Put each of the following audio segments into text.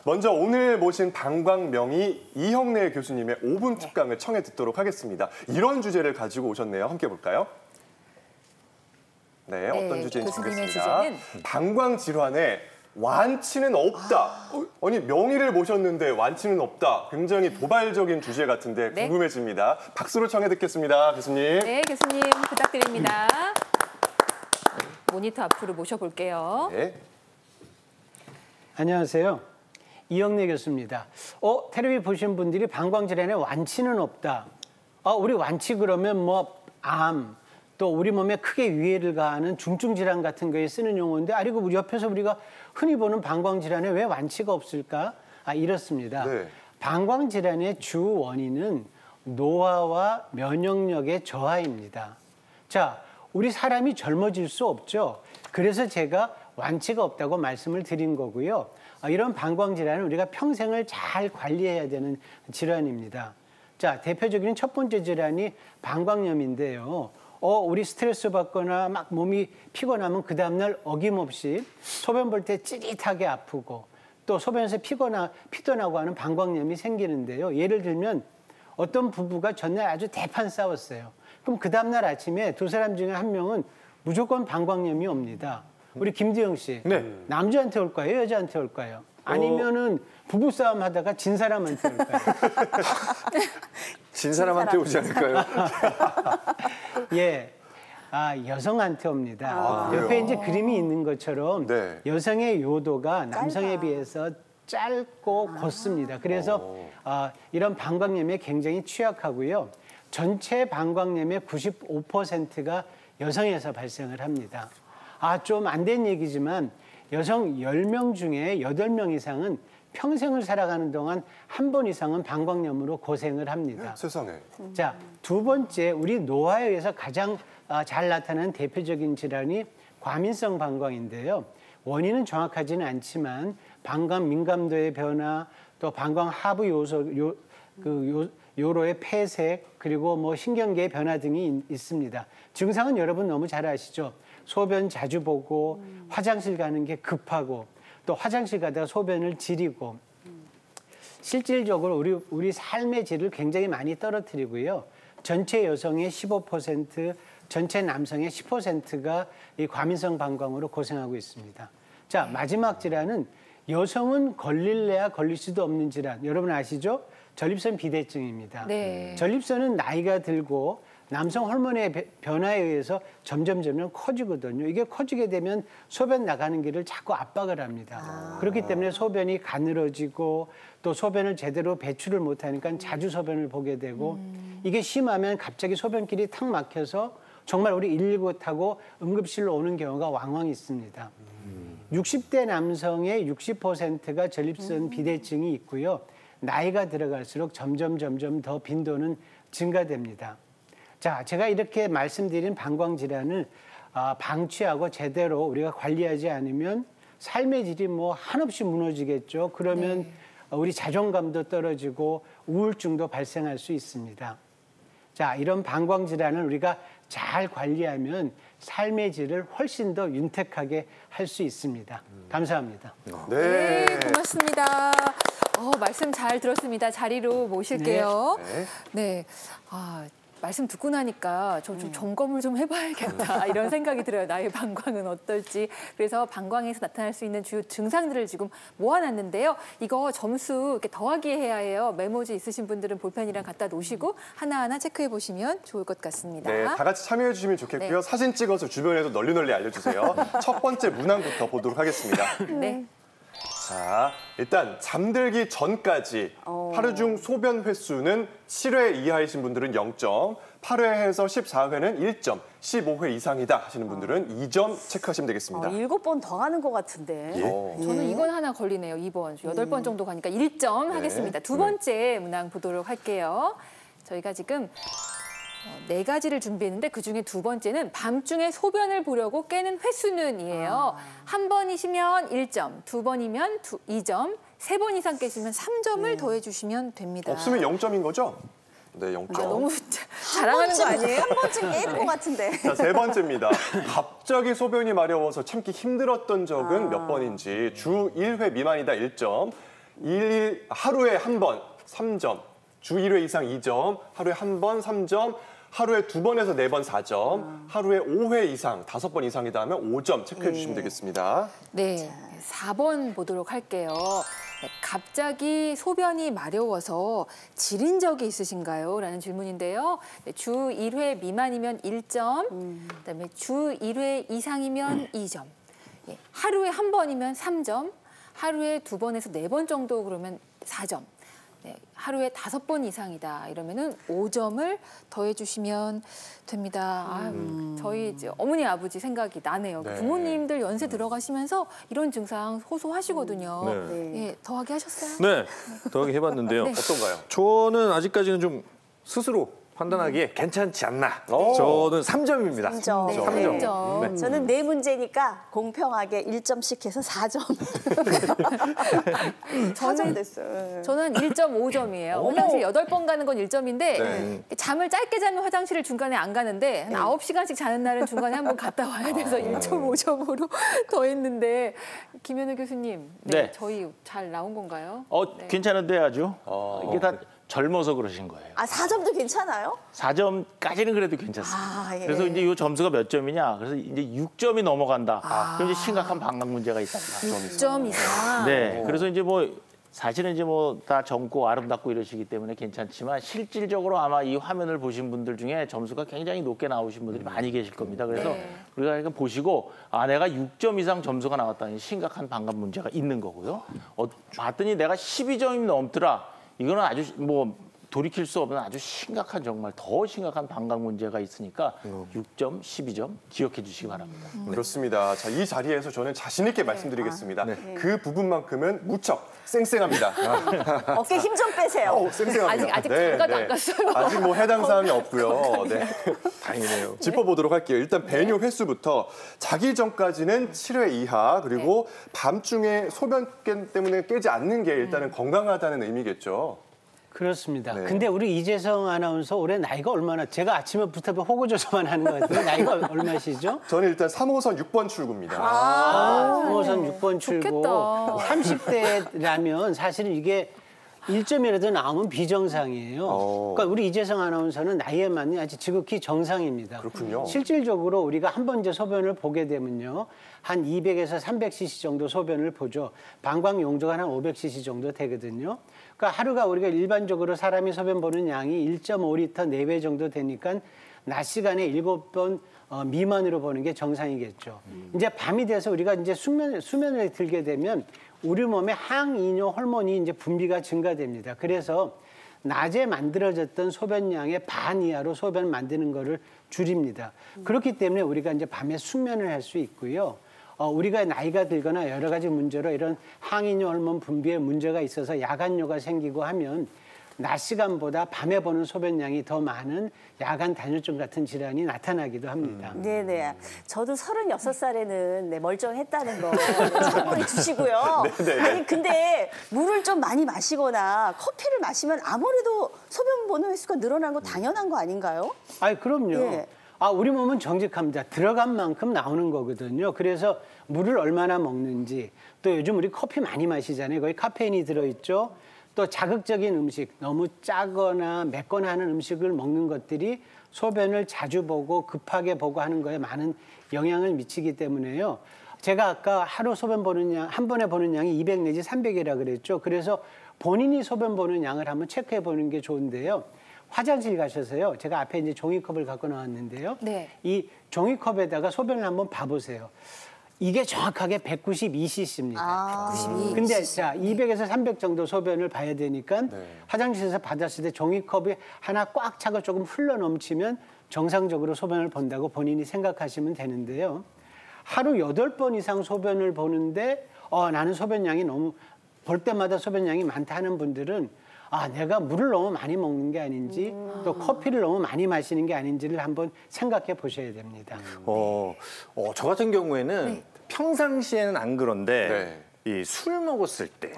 먼저 오늘 모신 방광명의 이형래 교수님의 5분 특강을 청해 듣도록 하겠습니다. 이런 주제를 가지고 오셨네요. 함께 볼까요? 네, 어떤 주제인지 보겠습니다. 방광 질환에 완치는 없다. 아니, 명의를 모셨는데 완치는 없다. 굉장히 도발적인 주제 같은데 궁금해집니다. 박수로 청해 듣겠습니다, 교수님. 네, 교수님 부탁드립니다. 모니터 앞으로 모셔볼게요. 네. 안녕하세요. 이형래 교수입니다. 텔레비 보신 분들이 방광질환에 완치는 없다. 우리 완치 그러면 뭐 암, 또 우리 몸에 크게 위해를 가하는 중증질환 같은 거에 쓰는 용어인데, 그리고 우리 옆에서 우리가 흔히 보는 방광질환에 왜 완치가 없을까? 이렇습니다. 네. 방광질환의 주 원인은 노화와 면역력의 저하입니다. 자, 우리 사람이 젊어질 수 없죠. 그래서 제가 완치가 없다고 말씀을 드린 거고요. 이런 방광질환은 우리가 평생을 잘 관리해야 되는 질환입니다. 자, 대표적인 첫 번째 질환이 방광염인데요. 우리 스트레스 받거나 막 몸이 피곤하면 그 다음날 어김없이 소변 볼 때 찌릿하게 아프고, 또 소변에서 피도나고 하는 방광염이 생기는데요. 예를 들면 어떤 부부가 전날 아주 대판 싸웠어요. 그럼 그 다음날 아침에 두 사람 중에 한 명은 무조건 방광염이 옵니다. 우리 김두영 씨, 남자한테 올까요? 여자한테 올까요? 아니면은 부부싸움 하다가 진 사람한테 올까요? 진 사람한테 오지 않을까요? 예. 여성한테 옵니다. 옆에 이제 그림이 있는 것처럼 여성의 요도가 남성에 비해서 짧고 곱습니다. 그래서 이런 방광염에 굉장히 취약하고요. 전체 방광염의 95%가 여성에서 발생을 합니다. 좀 안 된 얘기지만 여성 10명 중에 8명 이상은 평생을 살아가는 동안 한 번 이상은 방광염으로 고생을 합니다. 세상에. 자, 두 번째, 우리 노화에 의해서 가장 잘 나타나는 대표적인 질환이 과민성 방광인데요. 원인은 정확하지는 않지만 방광 민감도의 변화, 또 방광 하부 요로의 폐색, 그리고 뭐 신경계의 변화 등이 있습니다. 증상은 여러분 너무 잘 아시죠? 소변 자주 보고, 화장실 가는 게 급하고, 또 화장실 가다가 소변을 지리고, 실질적으로 우리 삶의 질을 굉장히 많이 떨어뜨리고요. 전체 여성의 15%, 전체 남성의 10%가 이 과민성 방광으로 고생하고 있습니다. 자, 마지막 질환은 여성은 걸릴래야 걸릴 수도 없는 질환. 여러분 아시죠? 전립선 비대증입니다. 네. 전립선은 나이가 들고 남성 호르몬의 변화에 의해서 점점 커지거든요. 이게 커지게 되면 소변 나가는 길을 자꾸 압박을 합니다. 그렇기 때문에 소변이 가늘어지고, 또 소변을 제대로 배출을 못하니까 자주 소변을 보게 되고, 이게 심하면 갑자기 소변길이 탁 막혀서 정말 우리 119 타고 응급실로 오는 경우가 왕왕 있습니다. 60대 남성의 60%가 전립선 비대증이 있고요. 나이가 들어갈수록 점점 더 빈도는 증가됩니다. 자, 제가 이렇게 말씀드린 방광질환을 방치하고 제대로 우리가 관리하지 않으면 삶의 질이 뭐 한없이 무너지겠죠. 그러면 우리 자존감도 떨어지고 우울증도 발생할 수 있습니다. 자, 이런 방광질환을 우리가 잘 관리하면 삶의 질을 훨씬 더 윤택하게 할 수 있습니다. 감사합니다. 네, 고맙습니다. 말씀 잘 들었습니다. 자리로 모실게요. 네. 말씀 듣고 나니까 저 좀 점검을 좀 해봐야겠다 이런 생각이 들어요. 나의 방광은 어떨지. 그래서 방광에서 나타날 수 있는 주요 증상들을 지금 모아놨는데요. 이거 점수 이렇게 더하기 해야 해요. 메모지 있으신 분들은 볼펜이랑 갖다 놓으시고 하나하나 체크해 보시면 좋을 것 같습니다. 네, 다 같이 참여해 주시면 좋겠고요. 사진 찍어서 주변에도 널리 알려주세요. 첫 번째 문항부터 보도록 하겠습니다. 네. 자, 일단 잠들기 전까지 하루 중 소변 횟수는 7회 이하이신 분들은 0점, 8회에서 14회는 1점, 15회 이상이다 하시는 분들은 2점 체크하시면 되겠습니다. 7번 더 가는 것 같은데. 저는 이건 하나 걸리네요. 2번. 8번 정도 가니까 1점 하겠습니다. 두 번째 문항 보도록 할게요. 저희가 지금 4가지를 준비했는데 그중에 두 번째는 밤중에 소변을 보려고 깨는 횟수는이에요. 한 번이시면 1점, 두 번이면 2점, 3번 이상 깨시면 3점을 더해주시면 됩니다. 없으면 0점인 거죠? 네, 0점. 너무 자랑하는 거 아니에요? 한 번쯤 깨는 것 같은데. 자, 세 번째입니다. 갑자기 소변이 마려워서 참기 힘들었던 적은 몇 번인지 주 1회 미만이다 1점, 하루에 한 번 3점, 주 1회 이상 2점, 하루에 한 번 3점, 하루에 2번에서 4번 4점, 하루에 5회 이상 5번 이상이다 하면 5점 체크해 주시면 되겠습니다. 네, 4번 보도록 할게요. 네, 갑자기 소변이 마려워서 지린 적이 있으신가요? 라는 질문인데요. 네, 주 1회 미만이면 1점, 그다음에 주 1회 이상이면 2점, 예, 하루에 한 번이면 3점, 하루에 2번에서 4번 정도 그러면 4점, 네, 하루에 5번 이상이다 이러면은 5점을 더해주시면 됩니다. 아유, 저희 이제 어머니 아버지 생각이 나네요. 네. 부모님들 연세 들어가시면서 이런 증상 호소하시거든요. 네. 예, 더하기 하셨어요? 네, 더하기 해봤는데요. 네. 어떤가요? 저는 아직까지는 좀 스스로 판단하기에 괜찮지 않나. 저는 3점입니다. 3점. 네, 3점. 3점. 네. 저는 네 문제니까 공평하게 1점씩 해서 4점. 4점 됐어요. 저는 1.5점이에요. 화장실 8번 가는 건 1점인데 네. 잠을 짧게 자면 화장실을 중간에 안 가는데 한 9시간씩 자는 날은 중간에 한 번 갔다 와야 돼서 1.5점으로 더했는데 김현우 교수님, 네. 저희 잘 나온 건가요? 네. 괜찮은데 아주 이게 다 젊어서 그러신 거예요. 아, 4점도 괜찮아요? 4점까지는 그래도 괜찮습니다. 아, 예. 그래서 이제 이 점수가 몇 점이냐? 그래서 이제 6점이 넘어간다. 그럼 이제 심각한 방광 문제가 있다. 6점 이상. 네. 그래서 이제 뭐 사실은 이제 뭐 다 젊고 아름답고 이러시기 때문에 괜찮지만 실질적으로 아마 이 화면을 보신 분들 중에 점수가 굉장히 높게 나오신 분들이 많이 계실 겁니다. 그래서 네. 우리가 그러니까 보시고 내가 6점 이상 점수가 나왔다니 심각한 방광 문제가 있는 거고요. 봤더니 내가 12점이 넘더라. 이거는 아주 뭐 돌이킬 수 없는 아주 심각한 정말 더 심각한 방광 문제가 있으니까 6점, 12점 기억해 주시기 바랍니다. 그렇습니다. 자, 이 자리에서 저는 자신 있게 말씀드리겠습니다. 그 부분만큼은 무척 쌩쌩합니다. 어깨 힘 좀 빼세요. 쌩쌩합니다. 아직 잠깐 안 갔어요. 아직 뭐 해당 사항이 없고요. 네. 다행이네요. 짚어보도록 할게요. 일단 배뇨 횟수부터 자기 전까지는 7회 이하, 그리고 밤중에 소변 때문에 깨지 않는 게 일단은 건강하다는 의미겠죠. 그렇습니다. 네. 근데 우리 이재성 아나운서 올해 나이가 얼마나, 제가 아침부터 호구조사만 하는 것 같은데 나이가 얼마시죠? 저는 일단 3호선 6번 출구입니다. 3호선 6번 출구. 좋겠다. 30대라면 사실은 이게 1점이라도 나오면 비정상이에요. 그러니까 우리 이재성 아나운서는 나이에 맞는 아주 지극히 정상입니다. 그렇군요. 실질적으로 우리가 한 번 이제 소변을 보게 되면요. 한 200에서 300cc 정도 소변을 보죠. 방광 용도가 한 500cc 정도 되거든요. 그러니까 하루가 우리가 일반적으로 사람이 소변 보는 양이 1.5리터 내외 정도 되니까 낮 시간에 7번 미만으로 보는 게 정상이겠죠. 이제 밤이 돼서 우리가 이제 수면에 들게 되면 우리 몸에 항이뇨 호르몬이 이제 분비가 증가됩니다. 그래서 낮에 만들어졌던 소변량의 반 이하로 소변을 만드는 거를 줄입니다. 그렇기 때문에 우리가 이제 밤에 숙면을 할 수 있고요. 우리가 나이가 들거나 여러 가지 문제로 이런 항이뇨 호르몬 분비에 문제가 있어서 야간뇨가 생기고 하면 낮 시간보다 밤에 보는 소변량이 더 많은 야간 단뇨증 같은 질환이 나타나기도 합니다. 네네. 저도 36살에는 멀쩡했다는 거 참고해 주시고요. 아니, 근데 물을 좀 많이 마시거나 커피를 마시면 아무래도 소변 보는 횟수가 늘어나는 거 당연한 거 아닌가요? 아니, 그럼요. 예. 우리 몸은 정직합니다. 들어간 만큼 나오는 거거든요. 그래서 물을 얼마나 먹는지, 또 요즘 우리 커피 많이 마시잖아요. 거기 카페인이 들어있죠. 또 자극적인 음식, 너무 짜거나 맵거나 하는 음식을 먹는 것들이 소변을 자주 보고 급하게 보고 하는 거에 많은 영향을 미치기 때문에요. 제가 아까 하루 소변 보는 양, 한 번에 보는 양이 200 내지 300이라 그랬죠. 그래서 본인이 소변 보는 양을 한번 체크해 보는 게 좋은데요. 화장실 가셔서요. 제가 앞에 이제 종이컵을 갖고 나왔는데요. 네. 이 종이컵에다가 소변을 한번 봐보세요. 이게 정확하게 192cc입니다. 92. 근데 자, 200에서 300 정도 소변을 봐야 되니까 화장실에서 받았을 때 종이컵이 하나 꽉 차고 조금 흘러 넘치면 정상적으로 소변을 본다고 본인이 생각하시면 되는데요. 하루 8번 이상 소변을 보는데 나는 소변량이 너무 볼 때마다 소변량이 많다 하는 분들은 내가 물을 너무 많이 먹는 게 아닌지 또 커피를 너무 많이 마시는 게 아닌지를 한번 생각해 보셔야 됩니다. 저 같은 경우에는 평상시에는 안 그런데 네. 이 술 먹었을 때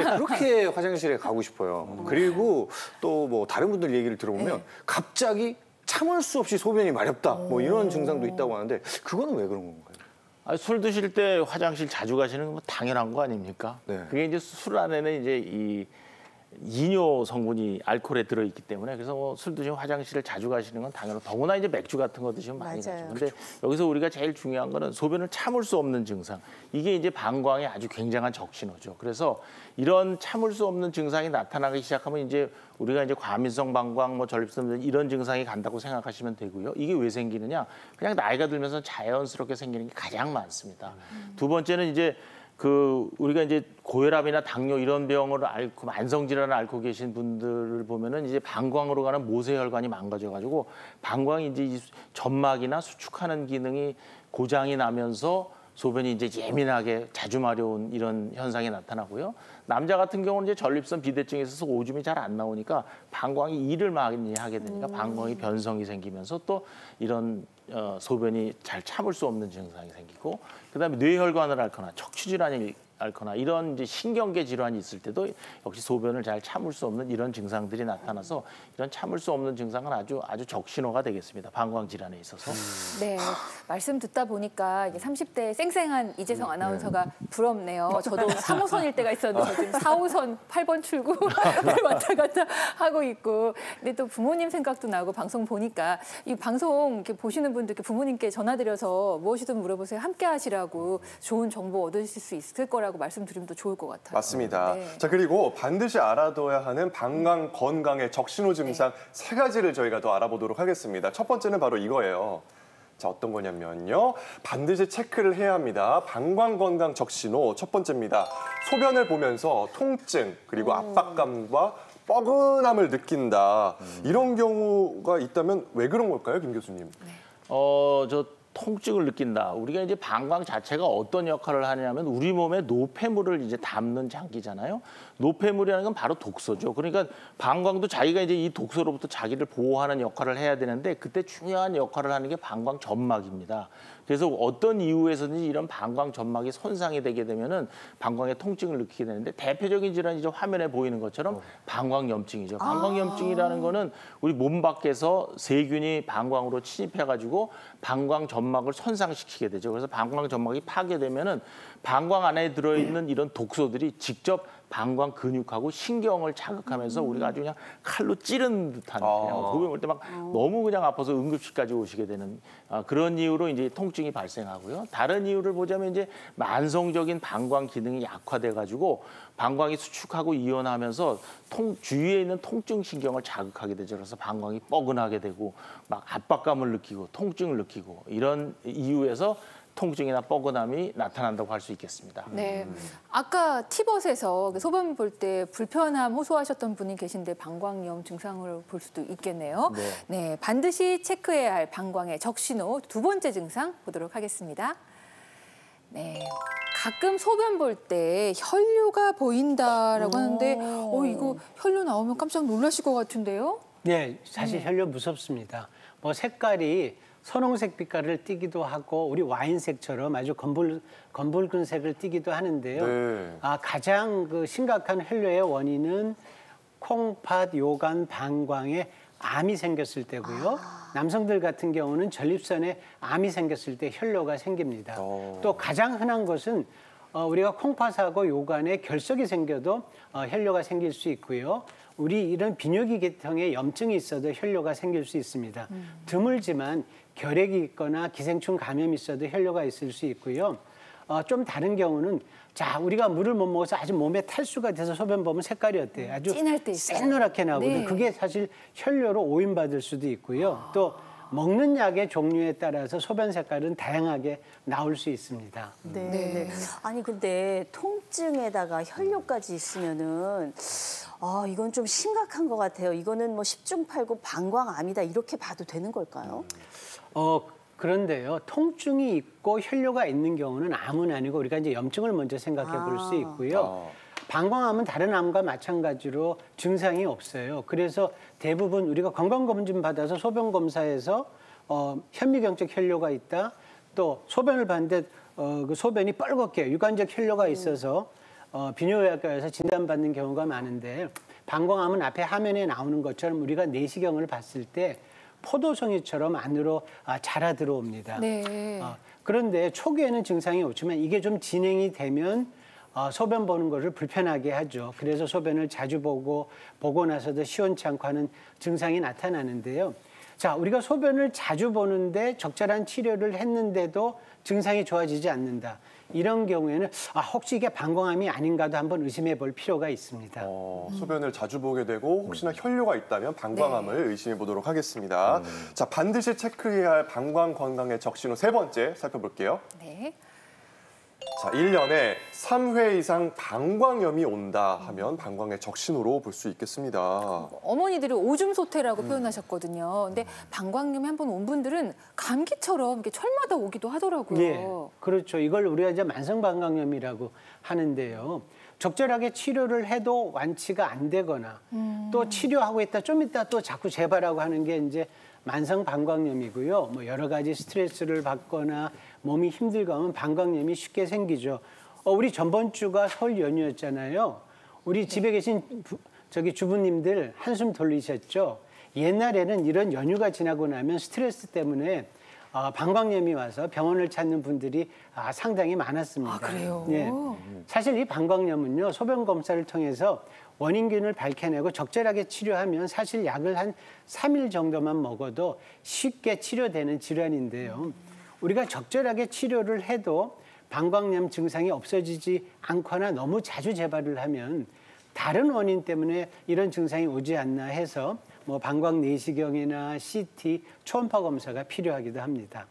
그렇게 화장실에 가고 싶어요. 그리고 또 뭐 다른 분들 얘기를 들어보면 갑자기 참을 수 없이 소변이 마렵다 뭐 이런 증상도 있다고 하는데 그거는 왜 그런 건가요? 술 드실 때 화장실 자주 가시는 건 당연한 거 아닙니까? 네. 그게 이제 술 안에는 이제 이 이뇨 성분이 알코올에 들어있기 때문에 그래서 술 드시면 화장실을 자주 가시는 건 당연하고 더구나 이제 맥주 같은 거 드시면 많이 맞아요. 가죠. 근데 여기서 우리가 제일 중요한 거는 소변을 참을 수 없는 증상. 이게 이제 방광의 아주 굉장한 적신호죠. 그래서 이런 참을 수 없는 증상이 나타나기 시작하면 이제 우리가 이제 과민성 방광, 뭐 전립선 이런 증상이 간다고 생각하시면 되고요. 이게 왜 생기느냐? 그냥 나이가 들면서 자연스럽게 생기는 게 가장 많습니다. 두 번째는 이제 우리가 이제 고혈압이나 당뇨 이런 병을 앓고 만성 질환을 앓고 계신 분들을 보면은 이제 방광으로 가는 모세혈관이 망가져 가지고 방광이 이제 이 점막이나 수축하는 기능이 고장이 나면서 소변이 이제 예민하게 자주 마려운 이런 현상이 나타나고요. 남자 같은 경우는 이제 전립선 비대증이 있어서 오줌이 잘 안 나오니까 방광이 일을 많이 하게 되니까 방광이 변성이 생기면서 또 이런 소변이 잘 참을 수 없는 증상이 생기고 그다음에 뇌혈관을 앓거나 척추 질환이 앓거나 이런 이제 신경계 질환이 있을 때도 역시 소변을 잘 참을 수 없는 이런 증상들이 나타나서 이런 참을 수 없는 증상은 아주 적신호가 되겠습니다. 방광 질환에 있어서. 네, 말씀 듣다 보니까 이게 30대 쌩쌩한 이재성 아나운서가 부럽네요. 저도 3호선일 때가 있었는데 지금 4호선 8번 출구를 왔다 갔다 하고 있고. 근데 또 부모님 생각도 나고 방송 보니까 이 방송 이렇게 보시는 분들께 부모님께 전화드려서 무엇이든 물어보세요. 함께 하시라고 좋은 정보 얻으실 수 있을 거라고 말씀드리면 더 좋을 것 같아요. 맞습니다. 네. 자, 그리고 반드시 알아둬야 하는 방광 건강의 적신호 증상 세 가지를 저희가 더 알아보도록 하겠습니다. 첫 번째는 바로 이거예요. 자, 어떤 거냐면요. 반드시 체크를 해야 합니다. 방광 건강 적신호 첫 번째입니다. 소변을 보면서 통증 그리고 압박감과 뻐근함을 느낀다. 이런 경우가 있다면 왜 그런 걸까요, 김 교수님? 통증을 느낀다. 우리가 이제 방광 자체가 어떤 역할을 하냐면 우리 몸에 노폐물을 이제 담는 장기잖아요. 노폐물이라는 건 바로 독소죠. 그러니까 방광도 자기가 이제 이 독소로부터 자기를 보호하는 역할을 해야 되는데 그때 중요한 역할을 하는 게 방광 점막입니다. 그래서 어떤 이유에서든지 이런 방광 점막이 손상이 되게 되면은 방광에 통증을 느끼게 되는데 대표적인 질환이 이제 화면에 보이는 것처럼 방광염증이죠. 방광염증이라는 거는 우리 몸 밖에서 세균이 방광으로 침입해가지고 방광 점막을 손상시키게 되죠. 그래서 방광 점막이 파괴되면은 방광 안에 들어있는 이런 독소들이 직접 방광 근육하고 신경을 자극하면서 우리가 아주 그냥 칼로 찌른 듯한 그냥 소변 볼 때 막 너무 그냥 아파서 응급실까지 오시게 되는 그런 이유로 이제 통증이 발생하고요. 다른 이유를 보자면 이제 만성적인 방광 기능이 약화돼 가지고 방광이 수축하고 이완하면서 주위에 있는 통증 신경을 자극하게 되죠. 그래서 방광이 뻐근하게 되고 막 압박감을 느끼고 통증을 느끼고 이런 이유에서 통증이나 뻐근함이 나타난다고 할 수 있겠습니다. 네, 아까 티벗에서 소변 볼 때 불편함 호소하셨던 분이 계신데 방광염 증상을 볼 수도 있겠네요. 네, 반드시 체크해야 할 방광의 적신호 두 번째 증상 보도록 하겠습니다. 네, 가끔 소변 볼 때 혈류가 보인다라고 하는데 이거 혈류 나오면 깜짝 놀라실 것 같은데요? 네, 사실 혈류 무섭습니다. 뭐 색깔이 선홍색 빛깔을 띠기도 하고 우리 와인색처럼 아주 검붉은 색을 띠기도 하는데요. 네. 가장 심각한 혈류의 원인은 콩팥, 요관, 방광에 암이 생겼을 때고요. 남성들 같은 경우는 전립선에 암이 생겼을 때 혈류가 생깁니다. 또 가장 흔한 것은 우리가 콩팥하고 요관에 결석이 생겨도 혈류가 생길 수 있고요. 우리 이런 비뇨기 계통에 염증이 있어도 혈류가 생길 수 있습니다. 드물지만 결핵이 있거나 기생충 감염이 있어도 혈류가 있을 수 있고요. 좀 다른 경우는 우리가 물을 못 먹어서 아주 몸에 탈수가 돼서 소변 보면 색깔이 어때요? 아주 진할 때 있어요. 새노랗게 나오거든요. 네. 그게 사실 혈류로 오인받을 수도 있고요. 또 먹는 약의 종류에 따라서 소변 색깔은 다양하게 나올 수 있습니다. 네. 아니 근데 통증에다가 혈류까지 있으면은 이건 좀 심각한 것 같아요. 이거는 뭐 10중 8구 방광암이다 이렇게 봐도 되는 걸까요? 그런데요, 통증이 있고 혈류가 있는 경우는 암은 아니고 우리가 이제 염증을 먼저 생각해 볼 수 있고요. 방광암은 다른 암과 마찬가지로 증상이 없어요. 그래서 대부분 우리가 건강검진 받아서 소변 검사에서 현미경적 혈류가 있다. 또 소변을 봤는데 그 소변이 뻘겋게 유관적 혈류가 있어서 비뇨의학과에서 진단받는 경우가 많은데 방광암은 앞에 화면에 나오는 것처럼 우리가 내시경을 봤을 때 포도송이처럼 안으로 자라 들어옵니다. 네. 그런데 초기에는 증상이 없지만 이게 좀 진행이 되면 소변 보는 것을 불편하게 하죠. 그래서 소변을 자주 보고 나서도 시원치 않고 하는 증상이 나타나는데요. 자, 우리가 소변을 자주 보는데 적절한 치료를 했는데도 증상이 좋아지지 않는다. 이런 경우에는 혹시 이게 방광암이 아닌가도 한번 의심해 볼 필요가 있습니다. 소변을 자주 보게 되고 혹시나 혈뇨가 있다면 방광암을 의심해 보도록 하겠습니다. 자, 반드시 체크해야 할 방광 건강의 적신호 세 번째 살펴볼게요. 네. 자, 1년에 3회 이상 방광염이 온다 하면 방광의 적신호로 볼 수 있겠습니다. 어머니들이 오줌 소태라고 표현하셨거든요. 근데 방광염이 한번 온 분들은 감기처럼 이렇게 철마다 오기도 하더라고요. 예, 그렇죠. 이걸 우리가 이제 만성 방광염이라고 하는데요. 적절하게 치료를 해도 완치가 안 되거나 또 치료하고 있다 좀 있다 또 자꾸 재발하고 하는 게 이제 만성 방광염이고요. 뭐 여러 가지 스트레스를 받거나 몸이 힘들고 하면 방광염이 쉽게 생기죠. 우리 전번 주가 설 연휴였잖아요. 우리 집에 계신 주부님들 한숨 돌리셨죠? 옛날에는 이런 연휴가 지나고 나면 스트레스 때문에 방광염이 와서 병원을 찾는 분들이 상당히 많았습니다. 그래요? 예. 사실 이 방광염은요, 소변 검사를 통해서 원인균을 밝혀내고 적절하게 치료하면 사실 약을 한 3일 정도만 먹어도 쉽게 치료되는 질환인데요. 우리가 적절하게 치료를 해도 방광염 증상이 없어지지 않거나 너무 자주 재발을 하면 다른 원인 때문에 이런 증상이 오지 않나 해서 뭐 방광 내시경이나 CT, 초음파 검사가 필요하기도 합니다.